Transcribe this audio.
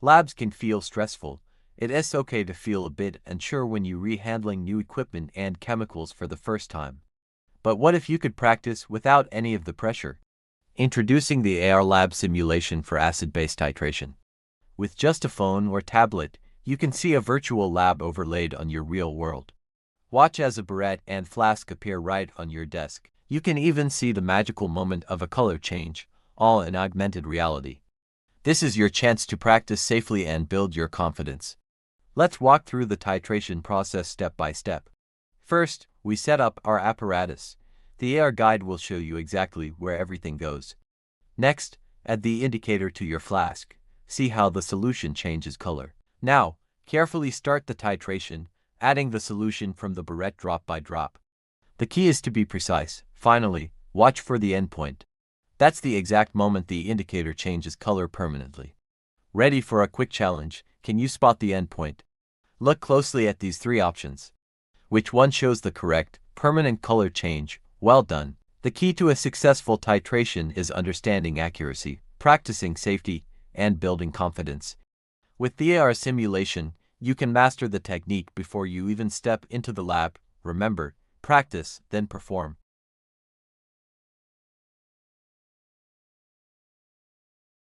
Labs can feel stressful. It is okay to feel a bit unsure when you re-handling new equipment and chemicals for the first time. But what if you could practice without any of the pressure? Introducing the AR Lab simulation for acid-base titration. With just a phone or tablet, you can see a virtual lab overlaid on your real world. Watch as a burette and flask appear right on your desk. You can even see the magical moment of a color change, all in augmented reality. This is your chance to practice safely and build your confidence. Let's walk through the titration process step by step. First, we set up our apparatus. The AR guide will show you exactly where everything goes. Next, add the indicator to your flask. See how the solution changes color. Now, carefully start the titration, adding the solution from the burette drop by drop. The key is to be precise. Finally, watch for the endpoint. That's the exact moment the indicator changes color permanently. Ready for a quick challenge? Can you spot the endpoint? Look closely at these three options. Which one shows the correct, permanent color change? Well done. The key to a successful titration is understanding accuracy, practicing safety, and building confidence. With the AR simulation, you can master the technique before you even step into the lab. Remember, practice, then perform.